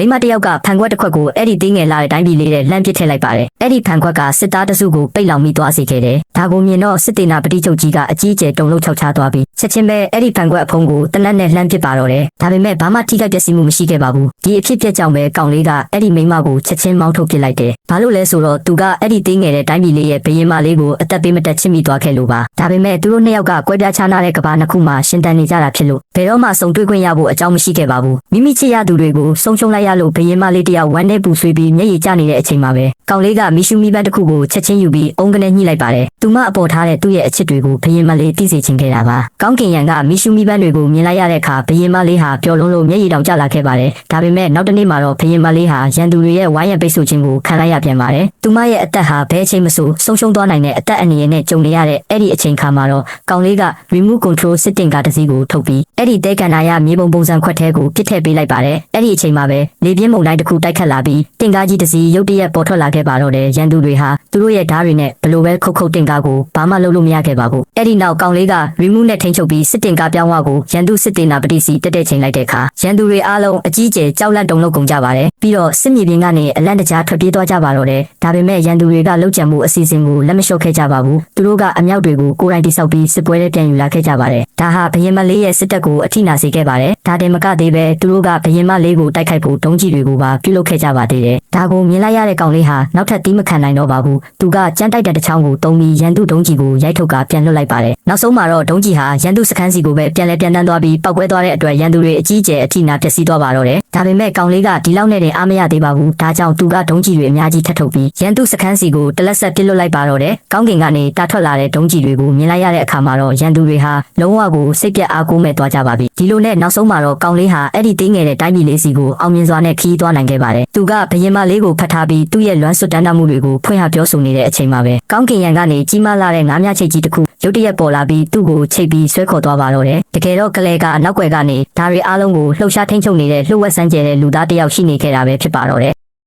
မိမတယောက်ကဖန်ခွက်တစ်ခွက်ကိုအဲ့ဒီတင်းငယ်လာတဲ့တိုင်းပြည်လေးတဲ့လှမ်းပစ်ထည့်လိုက်ပါတယ်အဲ့ဒီဖန်ခွက်ကစစ်သားတစုကိုပိတ်လောင်မိသွားစေခဲ့တယ်ဒါကိုမြင်တော့စစ်တေနာပတိချုပ်ကြီးကအကြီးအကျယ်တုန်လှုပ်ခြောက်ခြားသွားပြီးချက်ချင်းပဲအဲ့ဒီဖန်ခွက်အဖုံးကိုတနက်နဲ့လှမ်းပစ်ပါတော့တယ်ဒါပေမဲ့ဘာမှထိခိုက်ပျက်စီးမှုမရှိခဲ့ပါဘူးဒီအဖြစ်ပြက်ကြောင့်ပဲကောင်လေးကအဲ့ဒီမိမကိုချက်ချင်းမောင်းထုတ်ပစ်လိုက်တယ်ဘာလို့လဲဆိုတော့သူကအဲ့ဒီတင်းငယ်တဲ့တိုင်းပြည်လေးရဲ့ဘရင်မလေးကိုအသက်ပေးမတက်ချစ်မိသွားခဲ့လို့ပါဒါပေမဲ့သူတို့နှစ်ယောက်ကကွဲပြားခြားနားတဲ့ကဘာနှစ်ခုမှာရှင်တန်နေကြတာဖြစ်လို့ဘယ်တော့မှဆုံတွေ့ခွင့်ရဖို့အကြောင်းမရှိခဲ့ပါဘူးမိမိချစ်ရသူတွေကိုဆုံးရှုံးလိုက်ရလို့ဘရင်မလေးတယောက်ဝမ်းနဲ့ပူဆွေးပြီးမျက်ရည်ကျနေတဲ့အချိန်မှာပဲကောင်လေးကမီရှူမီပန်းတစ်ခုကိုချက်ချင်းယူပြီးအုံကနေညှိလိုက်ပါတယ်သူမအပေါ်ထားတဲ့သူ့ရဲ့အချစ်တွေကိုဘရင်မလေးသိစေချင်ခဲ့တာပါကောင်းကင်ရံကမီရှူမီပန်းတွေကိုမြင်လိုက်ရတဲ့အခါဘရင်မလေးဟာပျော်လွန်းလို့မျက်ရည်တောင်ကျလာခဲ့ပါတယ်ဒါပေမဲ့နောက်တစ်နေ့မှာတော့ဘရင်မလေးဟာရန်သူတွေရဲ့ဝိုင်းရံပိတ်ဆို့ခြင်းကိုခံလိုက်ရပြန်ပါတယ်သူမရဲ့အသက်ဟာဘယ်အချိန်မဆိုဆုံးရှုံးသွားနိုင်တဲ့အသက်အန္တရာယ်နဲ့ကြုံနေရတဲ့အဲ့ဒီအချိန်ခါမှာတော့ကောင်လေးက remote control စစ်တင်ကားတစ်စီးကိုထုတ်ပြီးအဲ့ဒီတဲကန်နာရမြေပုံပုံစံခွက်ထဲကိုပစ်ထည့်ပေးလိုက်ပါတယ်အဲ့ဒီအချိန်မှာပဲလေပြင်းမုန်တိုင်းတစ်ခုတိုက်ခတ်လာပြီးတင်ကားကြီးတစ်စီးရုတ်တရက်ပေါ်ထွက်လာခဲ့ပါတော့တယ်ရန်သူတွေဟာသူတို့ရဲ့ဓာတ်တွေနဲ့ဘလို့ပဲခုတ်တင်ကားကိုဘာမှလုပ်လို့မရခဲ့ပါဘူးအဲ့ဒီနောက်ကောင်လေးက remote နဲ့ထိန်းချုပ်ပြီးစစ်တင်ကားပြောင်းဝကိုရန်သူစစ်တင်နာပတိစီတက်ချိန်လိုက်တဲ့အခါရန်သူတွေအားလုံးအကြီးအကျယ်ကြောက်လန့်တုန်လှုပ်ကုန်ကြပါတယ်ပြီးတော့စစ်မြေပြင်ကနေအလန့်တကြားထွက်ပြေးသွားကြပါတော့တယ်ဒါပေမဲ့ရန်သူတွေကလှုပ်ကြံမှုအစီအစဉ်ကိုလက်မလျှော့ခဲ့ကြပါဘူးသူတို့ကအမြောက်တွေကိုကိုယ်တိုင်တိစောက်ပြီးစစ်ပွဲတွေပြန်ယူလာခဲ့ကြပါတယ်ဒါဟာဘရင်မလေးရဲ့စစ်တပ်ကိုအထိနာစေခဲ့ပါတယ်ဒါတင်မကသေးပဲသူတို့ကဘရင်မလေးကိုတိုက်ခိုက်ဖို့ဒုံးကျည်တွေကိုပါပြုလုပ်ခဲ့ကြပါသေးတယ်ဒါကိုမြင်လိုက်ရတဲ့ကောင်လေးဟာနောက်ထပ်တီးမခံနိုင်တော့ပါဘူးသူကကြမ်းတိုက်တဲ့တစ်ချောင်းကိုတုံးပြီးရန်သူဒုံးကျည်ကိုရိုက်ထုတ်ကပြန်လွတ်လိုက်ပါတယ်နောက်ဆုံးမှာတော့ဒုံးကျည်ဟာရန်သူစခန်းစီကိုပဲပြန်တန်းသွားပြီးပောက်ကွဲသွားတဲ့အတွက်ရန်သူတွေအကြီးအကျယ်အထိနာပျက်စီးသွားပါတော့တယ်ဒါပေမဲ့ကောင်လေးကဒီလောက်နဲ့တင်အားမရသေးပါဘူးဒါကြောင့်သူကဒုံးကျည်တွေအများကြီးထပ်ထုတ်ပြီးရန်သူစခန်းစီကိုတလက်ဆက်ပစ်လွတ်လိုက်ပါတော့တယ်ကောင်းကင်ကနေတာထွက်လာတဲ့ဒုံးကျည်တွေကိုမြင်လိုက်ရတဲ့အခါမှာတော့ရန်သူတွေဟာလုံးဝကိုစိတ်ပြတ်အားကိုးမဲ့သွားကြပါပြီဒီလိုနဲ့နောက်ဆုံးမှာတော့ကောင်လေးဟာအဲ့ဒီတင်းငယ်တဲ့တိုင်းပြည်လေးစီကိုအောင်မြင်စွာနဲ့ခီးသွားနိုင်ခဲ့ပါတယ်သူကဘရင်မလေးကိုဖတ်ထားပြီးသူ့ရဲ့လွမ်းဆွတ်တန်းတမှုတွေကိုဖွင့်ဟပြောဆိုနေတဲ့အချိန်မှာပဲကောင်းကင်ရံကနေကြီးမားလာတဲ့ငါးမြချိတ်ကြီးတစ်ခုရုတ်တရက်ပေါ်လာပြီးသူ့ကိုချိတ်ပြီးဆွဲခေါ်သွားပါတော့တယ်တကယ်တော့ကလေးကအနောက်ွယ်ကနေဒါတွေအားလုံးကိုလှုပ်ရှားထိန်းချုပ်နေတဲ့လှုပ်ဝက်စမ်းကျဲတဲ့လူသားတစ်ယောက်ရှိနေခဲ့တာပဲဖြစ်ပါတော့တယ်